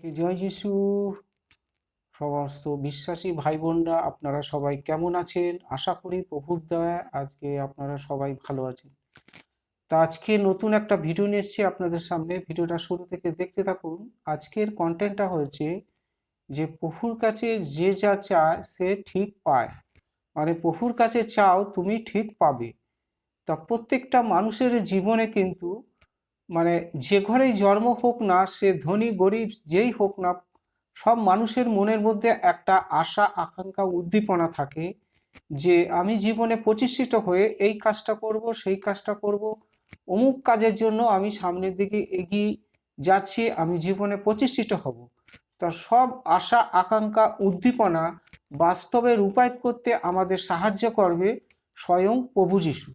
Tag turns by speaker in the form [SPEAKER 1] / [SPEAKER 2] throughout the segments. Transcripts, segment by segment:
[SPEAKER 1] জয় যিশু। সমস্ত বিশ্বাসী ভাই বোনরা আপনারা সবাই কেমন আছেন? আশা করি প্রভুর দয়ায় আজকে আপনারা সবাই ভালো আছেন। তা আজকে নতুন একটা ভিডিও নিয়ে এসেছি আপনাদের সামনে। ভিডিওটা শুরু থেকে দেখতে থাকুন। আজকের কন্টেন্টটা হচ্ছে যে প্রভুর কাছে যে যা চায় সে ঠিক পায়। মানে প্রভুর কাছে চাও তুমি ঠিক পাবে। তা প্রত্যেকটা মানুষের জীবনে কিন্তু মানে যে ঘরেই জন্ম হোক না, সে ধনী গরিব যেই হোক না, সব মানুষের মনের মধ্যে একটা আশা আকাঙ্ক্ষা উদ্দীপনা থাকে যে আমি জীবনে প্রতিষ্ঠিত হয়ে এই কাজটা করব, সেই কাজটা করব, অমুক কাজের জন্য আমি সামনের দিকে এগিয়ে যাচ্ছি, আমি জীবনে প্রতিষ্ঠিত হব। তা সব আশা আকাঙ্ক্ষা উদ্দীপনা বাস্তবে রূপায়িত করতে আমাদের সাহায্য করবে স্বয়ং প্রভু যিশু।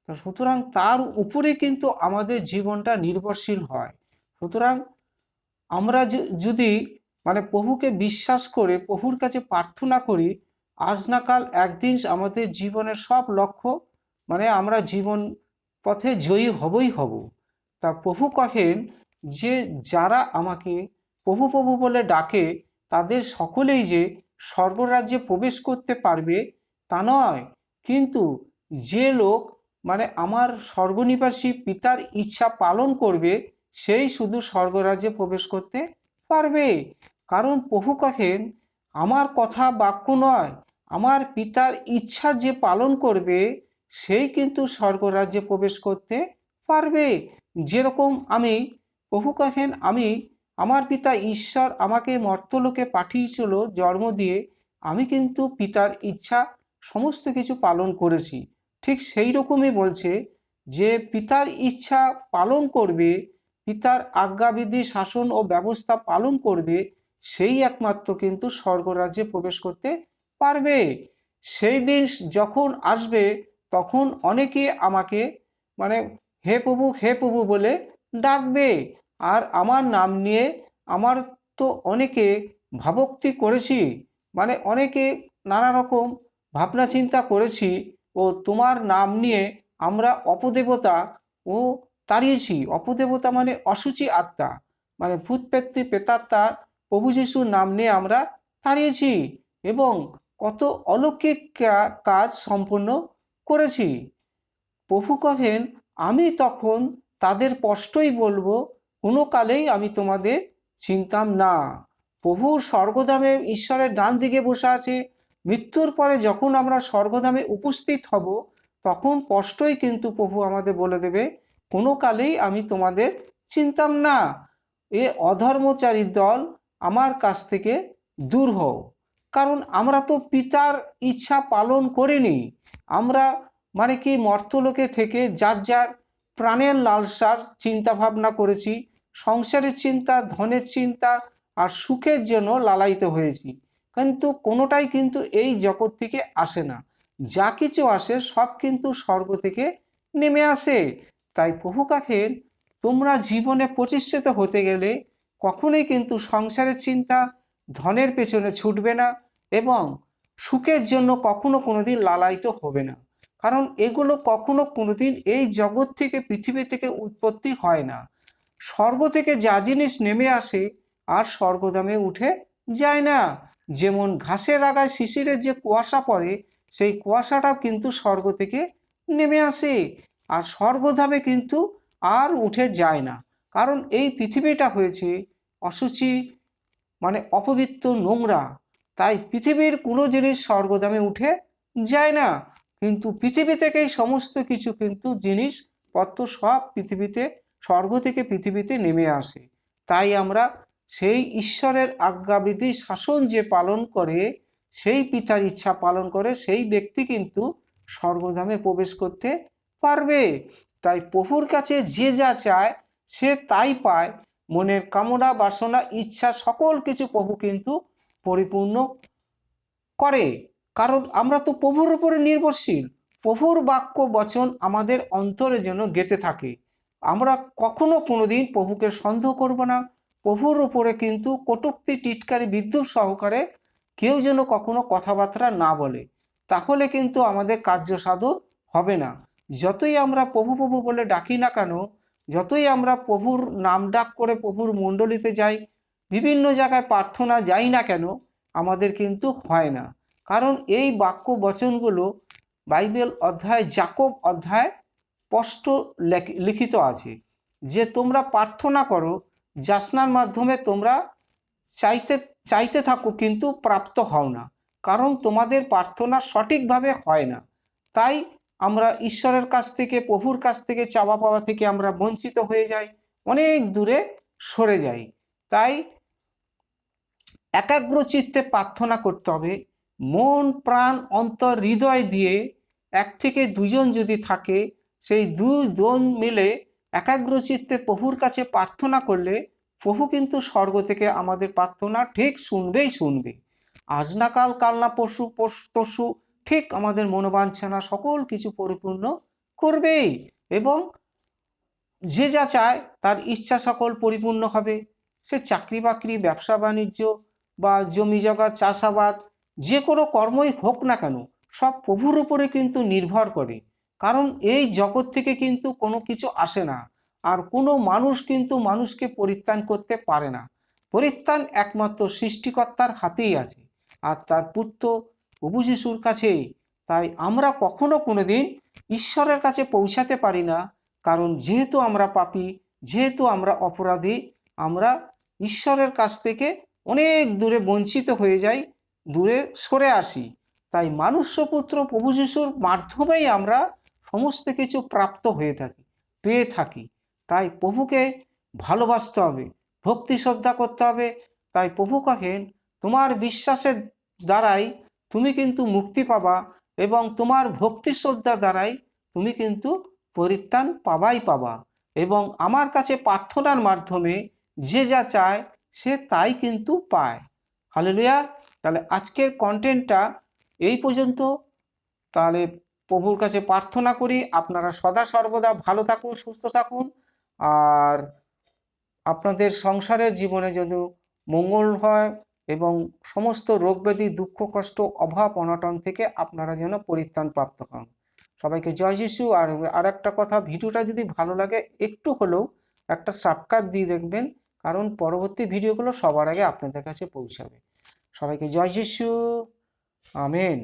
[SPEAKER 1] তো সুতরাং তার উপরে কিন্তু আমাদের জীবনটা নির্ভরশীল হয়। সুতরাং আমরা যদি মানে প্রভুকে বিশ্বাস করে প্রভুর কাছে প্রার্থনা করি, আজ না কাল একদিন আমাদের জীবনের সব লক্ষ্য মানে আমরা জীবন পথে জয়ী হবই হব। তা প্রভু কহেন যে যারা আমাকে প্রভু প্রভু বলে ডাকে তাদের সকলেই যে স্বর্গরাজ্যে প্রবেশ করতে পারবে তা নয়, কিন্তু যে লোক মানে আমার স্বর্গনিবাসী পিতার ইচ্ছা পালন করবে সেই শুধু স্বর্গরাজ্যে প্রবেশ করতে পারবে। কারণ প্রভু কহেন আমার কথা বাক্য নয়, আমার পিতার ইচ্ছা যে পালন করবে সেই কিন্তু স্বর্গরাজ্যে প্রবেশ করতে পারবে। যেরকম আমি প্রভু কহেন আমি আমার পিতা ঈশ্বর আমাকে মর্তলোকে পাঠিয়েছিল জন্ম দিয়ে, আমি কিন্তু পিতার ইচ্ছা সমস্ত কিছু পালন করেছি। ঠিক সেই রকমই বলছে যে পিতার ইচ্ছা পালন করবে, পিতার আজ্ঞাবিধি শাসন ও ব্যবস্থা পালন করবে, সেই একমাত্র কিন্তু স্বর্গরাজ্যে প্রবেশ করতে পারবে। সেই দিন যখন আসবে তখন অনেকে আমাকে মানে হে প্রভু বলে ডাকবে। আর আমার নাম নিয়ে আমার তো অনেকে ভাবুক্তি করেছি, মানে অনেকে নানা রকম ভাবনা চিন্তা করেছি ও তোমার নাম নিয়ে আমরা অপদেবতা ও তাড়িয়েছি। অপদেবতা মানে অসুচি আত্মা, মানে ভূত পেত্তি প্রেতাত্মা প্রভু যিশুর নাম নিয়ে আমরা তাড়িয়েছি এবং কত অলৌকিক কাজ সম্পন্ন করেছি। প্রভু কহেন আমি তখন তাদের স্পষ্টই বলবো কোনো কালেই আমি তোমাদের চিনতাম না। প্রভু স্বর্গধামে ঈশ্বরের ডান দিকে বসে আছে। মৃত্যুর পরে যখন আমরা স্বর্গধামে উপস্থিত হব তখন স্পষ্টই কিন্তু প্রভু আমাদের বলে দেবে কোনো কালেই আমি তোমাদের চিনতাম না, এ অধর্মচারী দল আমার কাছ থেকে দূর হও। কারণ আমরা তো পিতার ইচ্ছা পালন করিনি। আমরা মানে কি মর্তলোকে থেকে যার যার প্রাণের লালসার চিন্তা ভাবনা করেছি, সংসারের চিন্তা, ধনের চিন্তা আর সুখের জন্য লালায়িত হয়েছি। কিন্তু কোনোটাই কিন্তু এই জগৎ থেকে আসে না। যা কিছু আসে সব কিন্তু স্বর্গ থেকে নেমে আসে। তাই প্রভু কাছেন তোমরা জীবনে প্রতিষ্ঠিত হতে গেলে কখনোই কিন্তু সংসারের চিন্তা, ধনের পেছনে ছুটবে না এবং সুখের জন্য কখনো কোনোদিন লালায়িত হবে না। কারণ এগুলো কখনো কোনোদিন এই জগৎ থেকে পৃথিবী থেকে উৎপত্তি হয় না। স্বর্গ থেকে যা জিনিস নেমে আসে আর স্বর্গধামে উঠে যায় না। যেমন ঘাসের আগায় শিশিরের যে কুয়াশা পড়ে সেই কুয়াশাটাও কিন্তু স্বর্গ থেকে নেমে আসে আর স্বর্গধামে কিন্তু আর উঠে যায় না। কারণ এই পৃথিবীটা হয়েছে অসুচি মানে অপবিত্র, নোংরা। তাই পৃথিবীর কোনো জিনিস স্বর্গধামে উঠে যায় না, কিন্তু পৃথিবী থেকেই সমস্ত কিছু কিন্তু জিনিসপত্র সব পৃথিবীতে স্বর্গ থেকে পৃথিবীতে নেমে আসে। তাই আমরা সেই ঈশ্বরের আজ্ঞাবিধি শাসন যে পালন করে, সেই পিতার ইচ্ছা পালন করে, সেই ব্যক্তি কিন্তু স্বর্গধামে প্রবেশ করতে পারবে। তাই প্রভুর কাছে যে যা চায় সে তাই পায়। মনের কামনা বাসনা ইচ্ছা সকল কিছু প্রভু কিন্তু পরিপূর্ণ করে। কারণ আমরা তো প্রভুর উপরে নির্ভরশীল। প্রভুর বাক্য বচন আমাদের অন্তরে যেন গেঁথে থাকে। আমরা কখনো কোনোদিন প্রভুকে সন্দেহ করব না। প্রভুর উপরে কিন্তু কটূক্তি টিটকারি বিদ্রুপ সহকারে কেউ যেন কখনো কথাবার্তা না বলে, তাহলে কিন্তু আমাদের কার্য সাধন হবে না। যতই আমরা প্রভু প্রভু বলে ডাকি না কেন, যতই আমরা প্রভুর নাম ডাক করে প্রভুর মণ্ডলীতে যাই, বিভিন্ন জায়গায় প্রার্থনা যাই না কেন আমাদের কিন্তু হয় না। কারণ এই বাক্য বচনগুলো বাইবেল অধ্যায় যাকব অধ্যায় স্পষ্ট লিখিত আছে যে তোমরা প্রার্থনা করো, যাচনার মাধ্যমে তোমরা চাইতে চাইতে থাকো কিন্তু প্রাপ্ত হও না, কারণ তোমাদের প্রার্থনা সঠিকভাবে হয় না। তাই আমরা ঈশ্বরের কাছ থেকে, প্রভুর কাছ থেকে চাওয়া পাওয়া থেকে আমরা বঞ্চিত হয়ে যাই, অনেক দূরে সরে যাই। তাই একাগ্রচিত্তে প্রার্থনা করতে হবে, মন প্রাণ অন্তর হৃদয় দিয়ে। 1 থেকে 2 জন যদি থাকে, সেই 2 জন মিলে একাগ্রচিত্তে প্রভুর কাছে প্রার্থনা করলে প্রভু কিন্তু স্বর্গ থেকে আমাদের প্রার্থনা ঠিক শুনবেই শুনবে। আজ না কাল, কাল না পরশু, তরশু ঠিক আমাদের মনোবাঞ্ছনা সকল কিছু পরিপূর্ণ করবেই, এবং যে যা চায় তার ইচ্ছা সকল পরিপূর্ণ হবে। সে চাকরি বাকরি, ব্যবসা বাণিজ্য বা জমি জগা, চাষাবাদ, যে কোনো কর্মই হোক না কেন, সব প্রভুর উপরে কিন্তু নির্ভর করে। কারণ এই জগৎ থেকে কিন্তু কোনো কিছু আসে না, আর কোনো মানুষ কিন্তু মানুষকে পরিত্রাণ করতে পারে না। পরিত্রাণ একমাত্র সৃষ্টিকর্তার হাতেই আছে, আর তার পুত্র প্রভু যিশুর কাছেই। তাই আমরা কখনো কোনোদিন ঈশ্বরের কাছে পৌঁছাতে পারি না, কারণ যেহেতু আমরা পাপী, যেহেতু আমরা অপরাধী, আমরা ঈশ্বরের কাছ থেকে অনেক দূরে বঞ্চিত হয়ে যাই, দূরে সরে আসি। তাই মনুষ্যপুত্র প্রভু যিশুর মাধ্যমেই আমরা সমস্ত কিছু প্রাপ্ত হয়ে থাকি, পেয়ে থাকি। তাই প্রভুকে ভালোবাসতে হবে, ভক্তি শ্রদ্ধা করতে হবে। তাই প্রভু কহেন, তোমার বিশ্বাসের দ্বারাই তুমি কিন্তু মুক্তি পাবা, এবং তোমার ভক্তি শ্রদ্ধা দ্বারাই তুমি কিন্তু পরিত্রাণ পাবাই পাবা। এবং আমার কাছে প্রার্থনার মাধ্যমে যে যা চায় সে তাই কিন্তু পায়। হালেলুয়া। তাহলে আজকের কন্টেন্টটা এই পর্যন্ত। তাহলে প্রভুর কাছে প্রার্থনা করি আপনারা সদা সর্বদা ভালো থাকুন, সুস্থ থাকুন, আর আপনাদের সংসারের জীবনে যেন মঙ্গল হয়, এবং সমস্ত রোগ ব্যাধি, দুঃখ কষ্ট, অভাব অনটন থেকে আপনারা যেন পরিত্রাণ প্রাপ্ত হন। সবাইকে জয় যিশু। আর একটা কথা, ভিডিওটা যদি ভালো লাগে একটু হলেও একটা সাবস্ক্রাইব দিয়ে দেখবেন, কারণ পরবর্তী ভিডিওগুলো সবার আগে আপনাদের কাছে পৌঁছাবে। সবাইকে জয় যিশু। আমেন।